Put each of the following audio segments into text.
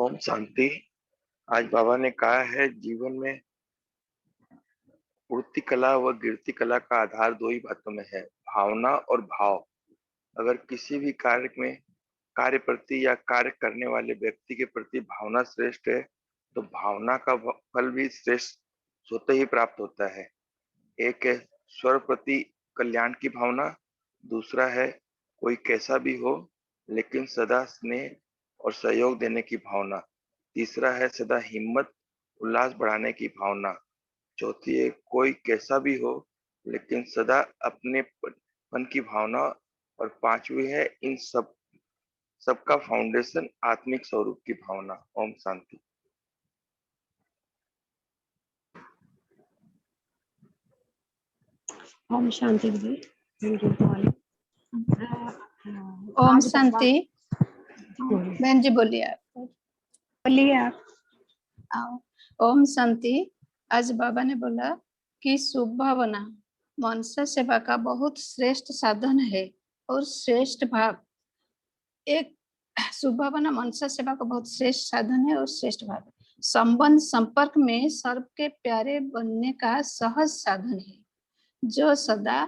ओम शांति। आज बाबा ने कहा है जीवन में उड़ती कला व गिरती कला का आधार दो ही बातों में है, भावना और भाव। अगर किसी भी कार्य प्रति या कार्य करने वाले व्यक्ति के प्रति भावना श्रेष्ठ है तो भावना का फल भी श्रेष्ठ स्वतः ही प्राप्त होता है। एक है स्वर प्रति कल्याण की भावना, दूसरा है कोई कैसा भी हो लेकिन सदा स्नेह और सहयोग देने की भावना, तीसरा है सदा हिम्मत उल्लास बढ़ाने की भावना, चौथी है कोई कैसा भी हो लेकिन सदा अपनेपन की भावना, और पांचवी है इन सबका फाउंडेशन आत्मिक स्वरूप की भावना। ओम शांति। ओम शांति जी। ओम शांति। बहन जी बोलिए आप। बोलिए आप। ओम शांति। आज बाबा ने बोला कि शुभ भावना मनुष्य सेवा का बहुत श्रेष्ठ साधन है और श्रेष्ठ भाव। एक शुभ भावना मनुष्य सेवा का बहुत श्रेष्ठ साधन है और श्रेष्ठ भाव संबंध संपर्क में सर्व के प्यारे बनने का सहज साधन है, जो सदा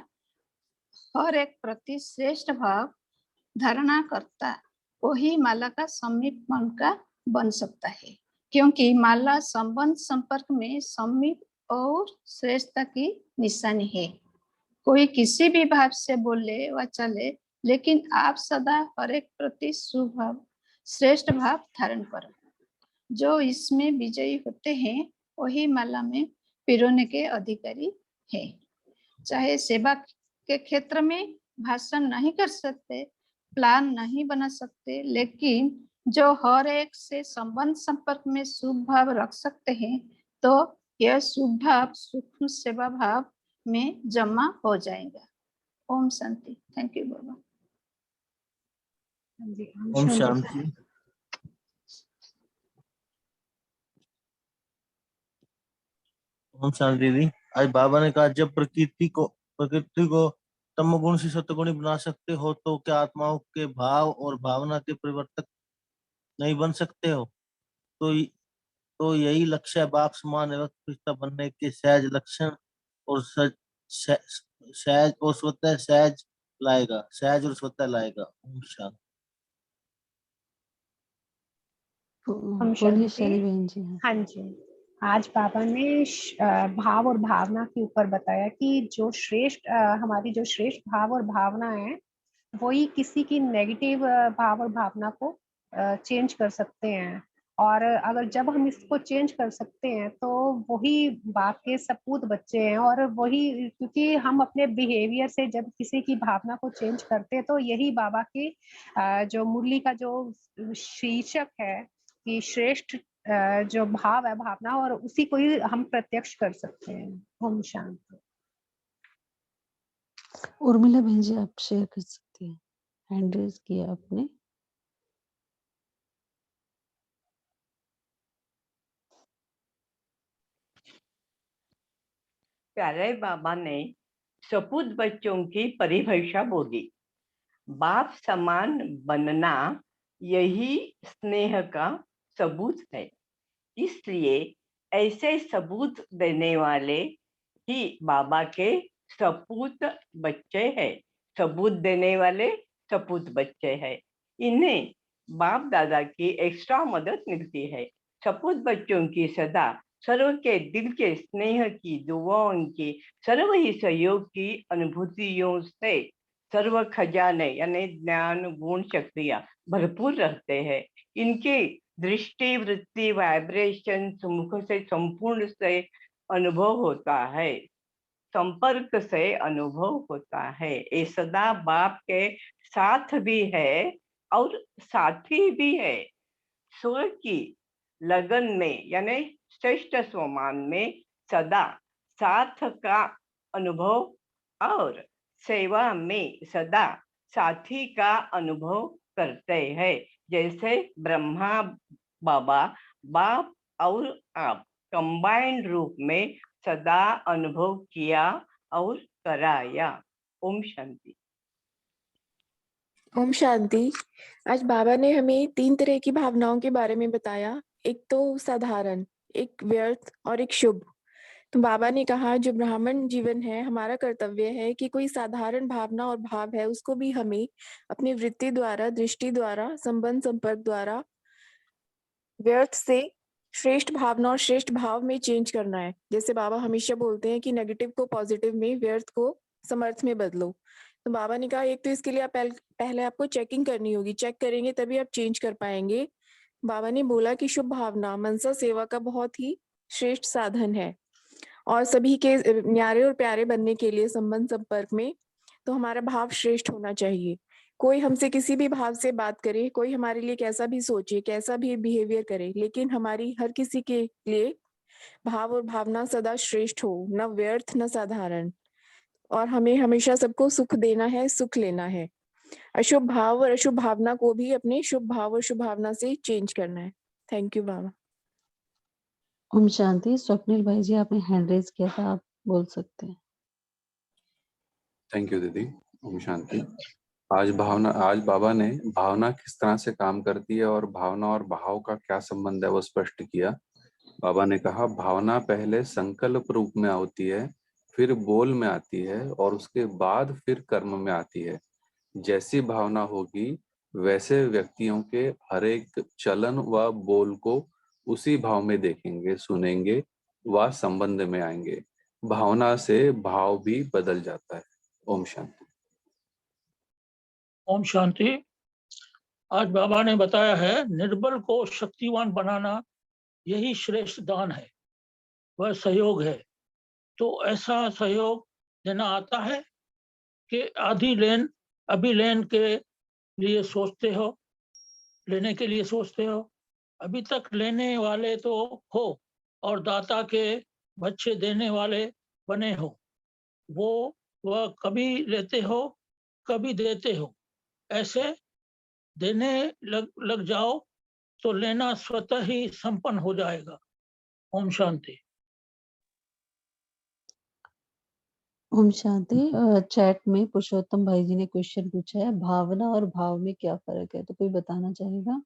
हर एक प्रति श्रेष्ठ भाव धारणा करता वही माला का समीप मन का बन सकता है, क्योंकि माला संबंध संपर्क में समीप और श्रेष्ठता की निशानी है। कोई किसी भी भाव से बोले व चले, लेकिन आप सदा हर एक प्रति शुभ भाव श्रेष्ठ भाव धारण करो। जो इसमें विजयी होते हैं वही माला में पिरोने के अधिकारी है। चाहे सेवा के क्षेत्र में भाषण नहीं कर सकते, प्लान नहीं बना सकते, लेकिन जो हर एक से संबंध संपर्क में शुभ भाव रख सकते हैं, तो यह शुभ भाव सूक्ष्म सेवा भाव में जमा हो जाएगा। ओम शांति। थैंक यू बाबा। ओम शांति। ओम शांति दीदी। आज बाबा ने कहा जब प्रकृति को तमोगुण से सत्गुणी बना सकते हो तो क्या आत्माओं के भाव और भावना के परिवर्तक नहीं बन सकते हो? तो यही लक्ष्य है बाप समान एवं फरिश्ता बनने के सहज लक्षण और सहज और स्वतः सहज लाएगा, सहज और स्वतः लाएगा। ओम शांति। हाँ जी। आज बाबा ने भाव और भावना के ऊपर बताया कि जो श्रेष्ठ हमारी जो श्रेष्ठ भाव और भावना है वही किसी की नेगेटिव भाव और भावना को चेंज कर सकते हैं। और अगर जब हम इसको चेंज कर सकते हैं तो वही बाप के सपूत बच्चे हैं। और वही क्योंकि हम अपने बिहेवियर से जब किसी की भावना को चेंज करते हैं तो यही बाबा की जो मुरली का जो शीर्षक है कि श्रेष्ठ जो भाव है भावना, और उसी को ही हम प्रत्यक्ष कर सकते हैं। ओम शांति। उर्मिला बहन जी आप शेयर कर सकती हैं, हैंड रेज किया आपने। प्यारे बाबा ने सपूत बच्चों की परिभाषा बोली। बाप समान बनना यही स्नेह का सबूत है। इसलिए ऐसे सबूत देने वाले ही बाबा के सपूत बच्चे हैं। सबूत देने वाले सपूत बच्चे हैं। इन्हें बाप दादा की एक्स्ट्रा मदद मिलती है। सपूत बच्चों की सदा सर्व के दिल के स्नेह की, दुआओं की, सर्व ही सहयोग की अनुभूतियों से सर्व खजाने यानी ज्ञान गुण शक्तियां भरपूर रहते हैं। इनकी दृष्टि वृत्ति वाइब्रेशन मुख से संपूर्ण से अनुभव होता है, संपर्क से अनुभव होता है। ये सदा बाप के साथ भी है और साथी भी है। स्व की लगन में यानी श्रेष्ठ स्वमान में सदा साथ का अनुभव और सेवा में सदा साथी का अनुभव करते हैं। जैसे ब्रह्मा बाबा, बाप और आप कंबाइंड रूप में सदा अनुभव किया और कराया। ओम शांति। ओम शांति। आज बाबा ने हमें 3 तरह की भावनाओं के बारे में बताया। एक तो साधारण, एक व्यर्थ और एक शुभ। तो बाबा ने कहा जो ब्राह्मण जीवन है, हमारा कर्तव्य है कि कोई साधारण भावना और भाव है उसको भी हमें अपनी वृत्ति द्वारा, दृष्टि द्वारा, संबंध संपर्क द्वारा व्यर्थ से श्रेष्ठ भावना और श्रेष्ठ भाव में चेंज करना है। जैसे बाबा हमेशा बोलते हैं कि नेगेटिव को पॉजिटिव में, व्यर्थ को समर्थ में बदलो। तो बाबा ने कहा एक तो इसके लिए आप पहले आपको चेकिंग करनी होगी, चेक करेंगे तभी आप चेंज कर पाएंगे। बाबा ने बोला कि शुभ भावना मनसा सेवा का बहुत ही श्रेष्ठ साधन है और सभी के न्यारे और प्यारे बनने के लिए संबंध संपर्क में तो हमारा भाव श्रेष्ठ होना चाहिए। कोई हमसे किसी भी भाव से बात करे, कोई हमारे लिए कैसा भी सोचे, कैसा भी बिहेवियर करे, लेकिन हमारी हर किसी के लिए भाव और भावना सदा श्रेष्ठ हो, न व्यर्थ न साधारण। और हमें हमेशा सबको सुख देना है, सुख लेना है। अशुभ भाव और अशुभ भावना को भी अपने शुभ भाव और शुभ भावना से चेंज करना है। थैंक यू बाबा। ओम शांति। स्वप्निल भाई जी आपने हैंड रेज किया था, आप बोल सकते हैं। थैंक यू दीदी। ओम शांति। आज बाबा ने भावना किस तरह से काम करती है और भावना और भाव का क्या संबंध है वो स्पष्ट किया। बाबा ने कहा भावना पहले संकल्प रूप में होती है, फिर बोल में आती है और उसके बाद फिर कर्म में आती है। जैसी भावना होगी वैसे व्यक्तियों के हर एक चलन व बोल को उसी भाव में देखेंगे, सुनेंगे व संबंध में आएंगे। भावना से भाव भी बदल जाता है। ओम शांति। ओम शांति। आज बाबा ने बताया है निर्बल को शक्तिवान बनाना यही श्रेष्ठ दान है, वह सहयोग है। तो ऐसा सहयोग देना आता है कि आधी लेन अभी लेन के लिए सोचते हो, लेने के लिए सोचते हो, अभी तक लेने वाले तो हो और दाता के बच्चे देने वाले बने हो। वह कभी लेते हो कभी देते हो। ऐसे देने लग जाओ तो लेना स्वतः ही संपन्न हो जाएगा। ओम शांति। ओम शांति। चैट में पुरुषोत्तम भाई जी ने क्वेश्चन पूछा है, भावना और भाव में क्या फर्क है, तो कोई बताना चाहेगा?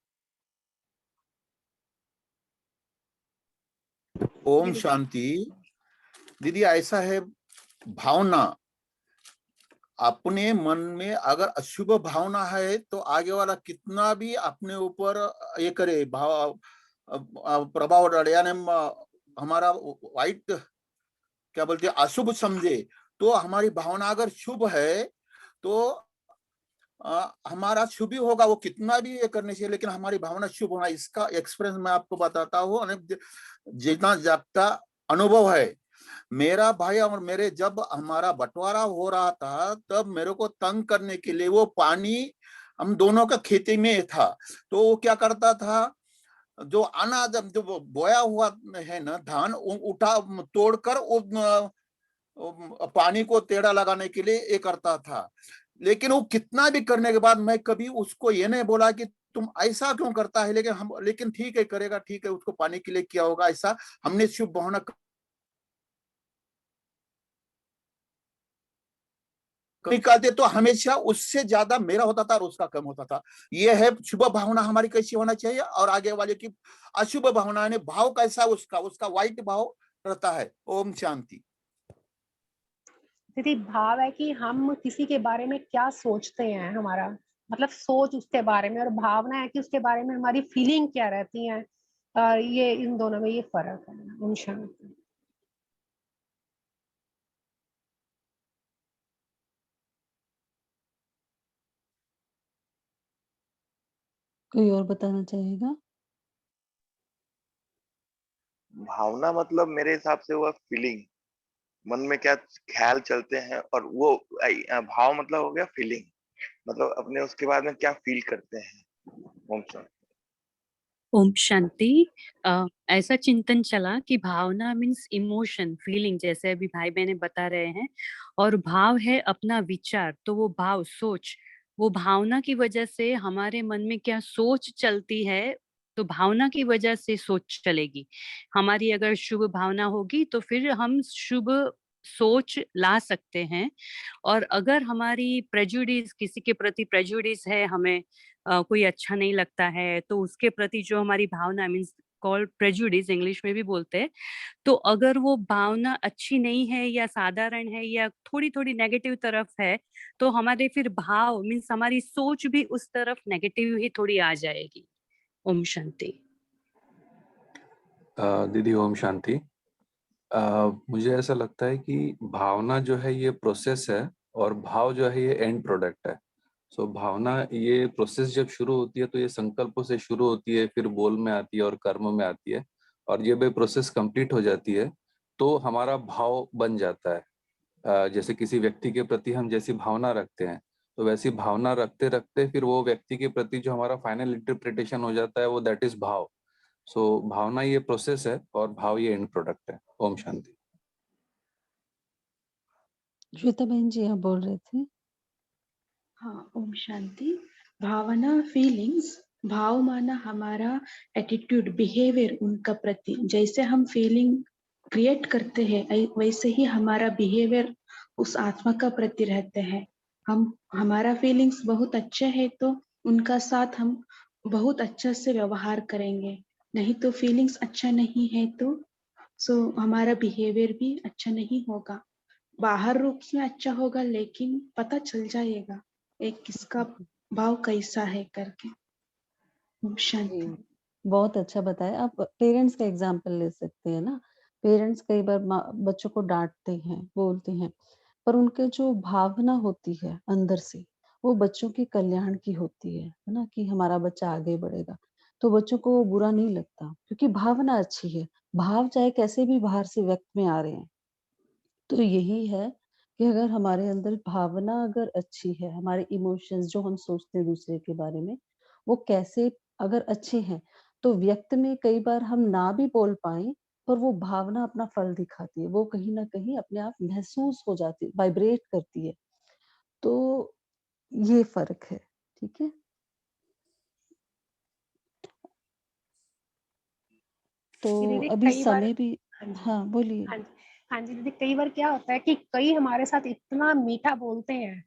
ओम शांति। दीदी ऐसा है, भावना अपने मन में अगर अशुभ भावना है तो आगे वाला कितना भी अपने ऊपर ये करे, भाव प्रभाव डाले, यानी हमारा वाइट क्या बोलते हैं अशुभ समझे, तो हमारी भावना अगर शुभ है तो हमारा शुभ ही होगा, वो कितना भी ये करने से, लेकिन हमारी भावना शुभ होना। इसका एक्सपीरियंस मैं आपको बताता हूँ, जितना जागता अनुभव है। मेरा भाई और मेरे जब हमारा बंटवारा हो रहा था तब मेरे को तंग करने के लिए वो पानी हम दोनों का खेती में था, तो वो क्या करता था, जो अनाज जो बोया हुआ है ना धान, उठा तोड़कर पानी को टेढ़ा लगाने के लिए ये करता था। लेकिन वो कितना भी करने के बाद मैं कभी उसको ये नहीं बोला कि तुम ऐसा क्यों करता है, लेकिन ठीक है करेगा, ठीक है, उसको पानी के लिए किया होगा। ऐसा हमने शुभ भावना निकालते तो हमेशा उससे ज्यादा मेरा होता था और उसका कम होता था। ये है शुभ भावना हमारी कैसी होना चाहिए, और आगे वाले की अशुभ भावना ने भाव कैसा उसका वाइट भाव रहता है। ओम शांति। दीदी भाव है कि हम किसी के बारे में क्या सोचते हैं, हमारा मतलब सोच उसके बारे में, और भावना है कि उसके बारे में हमारी फीलिंग क्या रहती है। ये इन दोनों में ये फर्क है। ओम शांति। कोई और बताना चाहेगा? भावना मतलब मेरे हिसाब से वो फीलिंग, मन में क्या ख्याल चलते हैं, और वो भाव मतलब हो गया फीलिंग, मतलब अपने उसके बाद में क्या फील करते हैं। ओम शांति। ओम शांति। ऐसा चिंतन चला कि भावना मीन्स इमोशन, फीलिंग, जैसे अभी भाई बहने बता रहे हैं, और भाव है अपना विचार। तो वो भाव, सोच, वो भावना की वजह से हमारे मन में क्या सोच चलती है, तो भावना की वजह से सोच चलेगी। हमारी अगर शुभ भावना होगी तो फिर हम शुभ सोच ला सकते हैं। और अगर हमारी प्रेजुडिस, किसी के प्रति प्रेजुडिस है, हमें कोई अच्छा नहीं लगता है, तो उसके प्रति जो हमारी भावना, मीन्स कॉल्ड प्रेजुडिस, इंग्लिश में भी बोलते हैं, तो अगर वो भावना अच्छी नहीं है या साधारण है या थोड़ी थोड़ी नेगेटिव तरफ है, तो हमारे फिर भाव, मीन्स हमारी सोच भी उस तरफ नेगेटिव ही थोड़ी आ जाएगी। ओम शांति। दीदी ओम शांति। मुझे ऐसा लगता है कि भावना जो है ये प्रोसेस है और भाव जो है ये एंड प्रोडक्ट है। सो भावना, ये प्रोसेस जब शुरू होती है तो ये संकल्पों से शुरू होती है, फिर बोल में आती है और कर्म में आती है, और जब ये प्रोसेस कंप्लीट हो जाती है तो हमारा भाव बन जाता है। जैसे किसी व्यक्ति के प्रति हम जैसी भावना रखते हैं, तो वैसी भावना रखते रखते फिर वो व्यक्ति के प्रति जो हमारा फाइनल इंटरप्रिटेशन हो जाता है वो दैट इज भाव। सो भावना ये प्रोसेस है और भाव ये एंड प्रोडक्ट है। ओम शांति। श्वेता बहन जी आप बोल रहे थे। हाँ, ओम शांति। भावना, फीलिंग्स, भाव माना हमारा एटीट्यूड, बिहेवियर उनका प्रति। जैसे हम फीलिंग क्रिएट करते हैं वैसे ही हमारा बिहेवियर उस आत्मा का प्रति रहते हैं। हमारा फीलिंग्स बहुत अच्छे है तो उनका साथ हम बहुत अच्छे से व्यवहार करेंगे, नहीं तो फीलिंग्स अच्छा नहीं है तो हमारा बिहेवियर भी अच्छा नहीं होगा। बाहर रूप में अच्छा होगा लेकिन पता चल जाएगा एक किसका भाव कैसा है करके। शांति। बहुत अच्छा बताया। आप पेरेंट्स का एग्जाम्पल ले सकते हैं ना। पेरेंट्स कई बार बच्चों को डांटते हैं, बोलते हैं, पर उनके जो भावना होती है अंदर से, वो बच्चों के कल्याण की होती है ना, कि हमारा बच्चा आगे बढ़ेगा, तो बच्चों को बुरा नहीं लगता क्योंकि भावना अच्छी है। भाव चाहे कैसे भी बाहर से व्यक्त में आ रहे हैं, तो यही है कि अगर हमारे अंदर भावना अगर अच्छी है, हमारे इमोशंस जो हम सोचते हैं दूसरे के बारे में, वो कैसे अगर अच्छे हैं, तो व्यक्त में कई बार हम ना भी बोल पाए, पर वो भावना अपना फल दिखाती है। वो कहीं ना कहीं अपने आप महसूस हो जाती है, वाइब्रेट करती है। तो ये फर्क है। ठीक है। तो दीदी अभी कई बार, समय भी, हाँ जी, हाँ बोलिए। हाँ जी, हाँ जी दीदी, कई बार क्या होता है कि कई हमारे साथ इतना मीठा बोलते हैं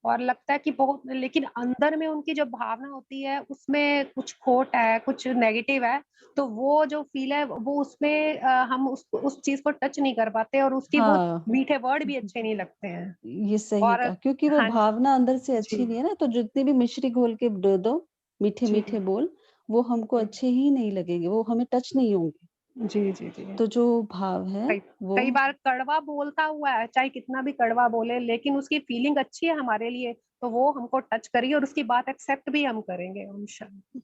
और लगता है कि बहुत, लेकिन अंदर में उनकी जो भावना होती है उसमें कुछ खोट है, कुछ नेगेटिव है, तो वो जो फील है वो उसमें हम उस चीज को टच नहीं कर पाते और उसकी वो हाँ, मीठे वर्ड भी अच्छे नहीं लगते हैं। ये सही और कहा, क्योंकि वो हाँ भावना अंदर से अच्छी जी नहीं है ना, तो जितनी भी मिश्री घोल के दे दो, मीठे जी मीठे बोल, वो हमको अच्छे ही नहीं लगेंगे, वो हमें टच नहीं होंगे। जी जी जी। तो जो भाव है कई वो, कई बार कड़वा बोलता हुआ है, चाहे कितना भी कड़वा बोले, लेकिन उसकी फीलिंग अच्छी है हमारे लिए, तो वो हमको टच करेगी और उसकी बात एक्सेप्ट भी हम करेंगे। ओम शांति।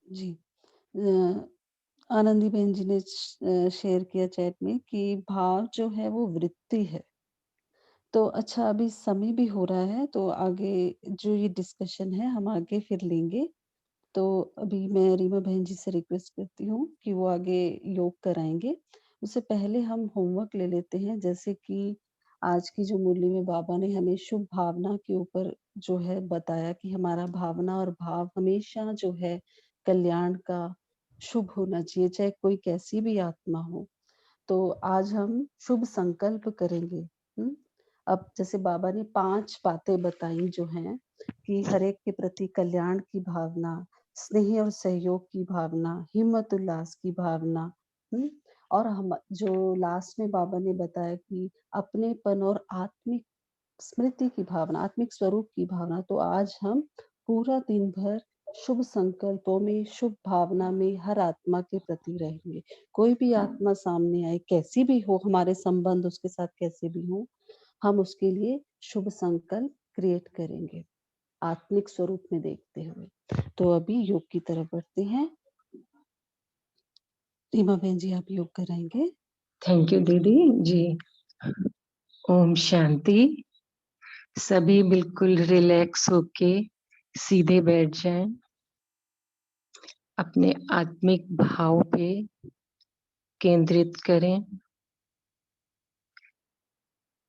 जी, आनंदी बहन जी ने शेयर किया चैट में कि भाव जो है वो वृत्ति है। तो अच्छा, अभी समय भी हो रहा है, तो आगे जो ये डिस्कशन है हम आगे फिर लेंगे। तो अभी मैं रीमा बहन जी से रिक्वेस्ट करती हूँ कि वो आगे योग कराएंगे। उससे पहले हम होमवर्क ले लेते हैं, जैसे कि आज की जो मुरली में बाबा ने हमें शुभ भावना के ऊपर जो है बताया कि हमारा भावना और भाव हमेशा जो है कल्याण का, शुभ होना चाहिए, चाहे कोई कैसी भी आत्मा हो। तो आज हम शुभ संकल्प करेंगे। अब जैसे बाबा ने 5 बातें बताई जो हैं, कि हर एक के प्रति कल्याण की भावना, स्नेह और सहयोग की भावना, हिम्मत उल्लास की भावना, और हम जो लास्ट में बाबा ने बताया कि अपनेपन और आत्मिक स्मृति की भावना, आत्मिक स्वरूप की भावना। तो आज हम पूरा दिन भर शुभ संकल्पों में, शुभ भावना में हर आत्मा के प्रति रहेंगे। कोई भी आत्मा सामने आए, कैसी भी हो, हमारे संबंध उसके साथ कैसे भी हो, हम उसके लिए शुभ संकल्प क्रिएट करेंगे, आत्मिक स्वरूप में देखते हुए। तो अभी योग की तरफ बढ़ते हैं। रीमा बहन जी आप योग कराएंगे। थैंक यू दीदी जी। ओम शांति। सभी बिल्कुल रिलैक्स होके सीधे बैठ जाएं, अपने आत्मिक भाव पे केंद्रित करें।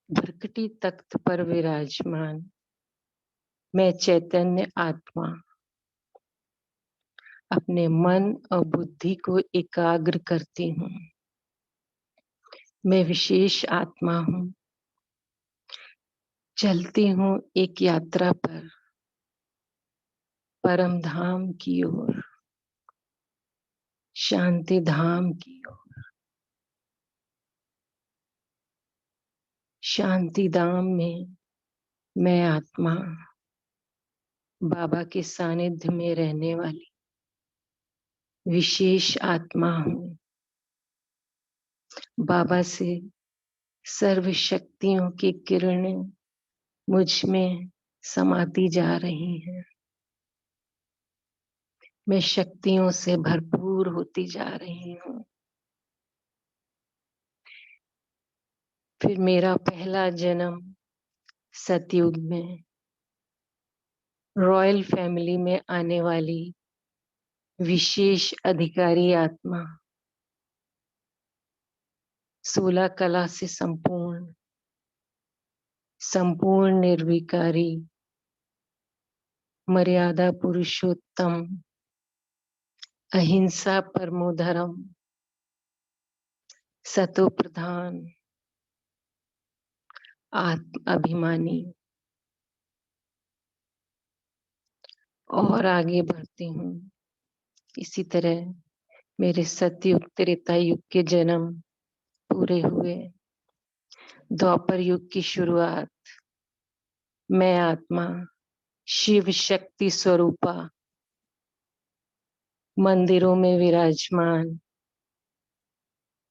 भ्रकटी तख्त पर विराजमान मैं चैतन्य आत्मा अपने मन और बुद्धि को एकाग्र करती हूँ। मैं विशेष आत्मा हूँ, चलती हूँ एक यात्रा पर परम धाम की ओर, शांति धाम की ओर। शांति धाम में मैं आत्मा बाबा के सानिध्य में रहने वाली विशेष आत्मा हूँ। बाबा से सर्व शक्तियों की किरणें मुझ में समाती जा रही हैं। मैं शक्तियों से भरपूर होती जा रही हूँ। फिर मेरा पहला जन्म सतयुग में रॉयल फैमिली में आने वाली विशेष अधिकारी आत्मा, 16 कला से संपूर्ण निर्विकारी मर्यादा पुरुषोत्तम अहिंसा परमो धर्म सतो प्रधान आत्म अभिमानी। और आगे बढ़ती हूँ। इसी तरह मेरे सतयुग त्रेता युग के जन्म पूरे हुए। द्वापर युग की शुरुआत, मैं आत्मा शिव शक्ति स्वरूपा मंदिरों में विराजमान,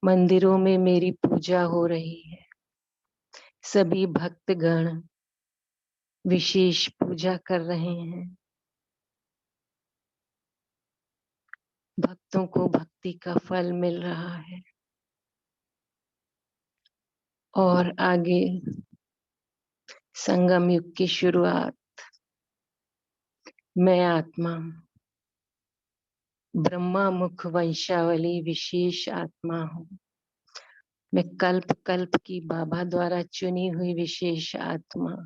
मंदिरों में मेरी पूजा हो रही है। सभी भक्तगण विशेष पूजा कर रहे हैं। भक्तों को भक्ति का फल मिल रहा है। और आगे संगम युग की शुरुआत, मैं आत्मा ब्रह्मा मुख वंशावली विशेष आत्मा हूँ। मैं कल्प कल्प की बाबा द्वारा चुनी हुई विशेष आत्मा।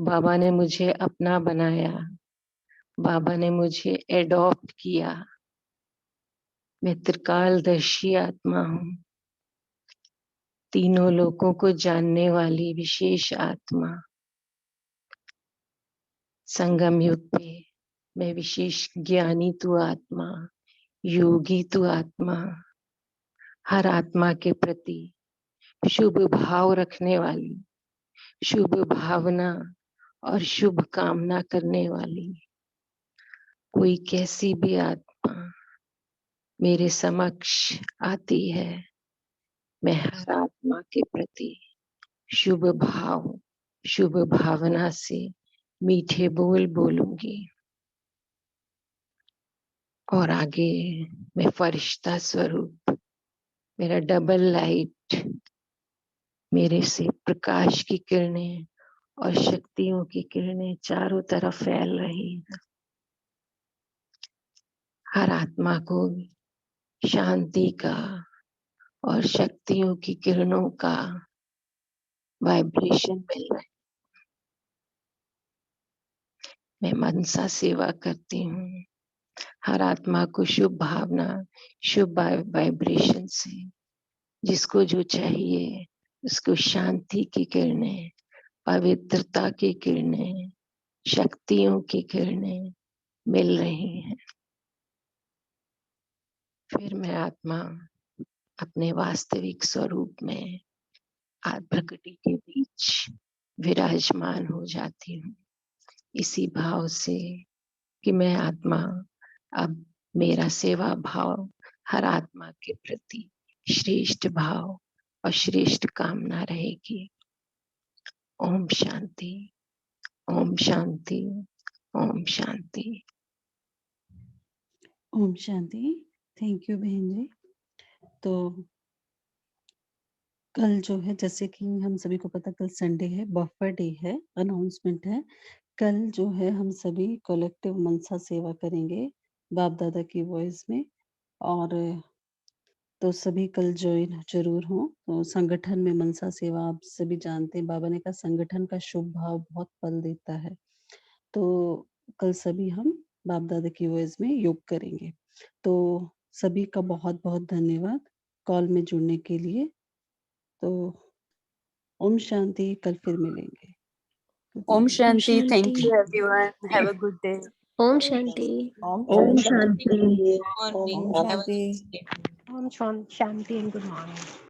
बाबा ने मुझे अपना बनाया, बाबा ने मुझे एडॉप्ट किया। मैं त्रिकालदर्शी आत्मा हूँ, तीनों लोकों को जानने वाली विशेष आत्मा। संगम युग पे मैं विशेष ज्ञानी तू आत्मा, योगी तू आत्मा, हर आत्मा के प्रति शुभ भाव रखने वाली, शुभ भावना और शुभ कामना करने वाली। कोई कैसी भी आत्मा मेरे समक्ष आती है, मैं हर आत्मा के प्रति शुभ भाव, शुभ भावना से मीठे बोल बोलूंगी। और आगे मैं फरिश्ता स्वरूप, मेरा डबल लाइट, मेरे से प्रकाश की किरणें और शक्तियों की किरणें चारों तरफ फैल रही हैं। हर आत्मा को शांति का और शक्तियों की किरणों का वाइब्रेशन मिल रहा है। मैं मनसा सेवा करती हूँ। हर आत्मा को शुभ भावना, शुभ वाइब्रेशन से जिसको जो चाहिए उसको शांति की किरणें, पवित्रता की किरणें, शक्तियों की किरणें मिल रही हैं। फिर मैं आत्मा अपने वास्तविक स्वरूप में प्रकृति के बीच विराजमान हो जाती हूँ। इसी भाव से कि मैं आत्मा, अब मेरा सेवा भाव हर आत्मा के प्रति श्रेष्ठ भाव और श्रेष्ठ कामना रहेगी। ओम शांति, ओम शांति, ओम शांति। ओम शांति। थैंक यू बहन जी। तो कल जो है, जैसे कि हम सभी को पता, कल संडे है, बफर डे है, अनाउंसमेंट है। कल जो है हम सभी कलेक्टिव मनसा सेवा करेंगे बाप दादा की वॉइस में। और तो सभी कल ज्वाइन जरूर हो। तो संगठन में मनसा सेवा आप सभी जानते हैं, बाबा ने कहा संगठन का शुभ भाव बहुत फल देता है। तो कल सभी हम बाप दादा की वॉइस में योग करेंगे। तो सभी का बहुत बहुत धन्यवाद कॉल में जुड़ने के लिए। तो ओम शांति, कल फिर मिलेंगे। Good Om evening. Shanti. Thank Shanti. you, everyone. Have a good day. Om Shanti. Om Shanti. Om Morning. Have a Shanti. nice day. Om Shanti and good morning.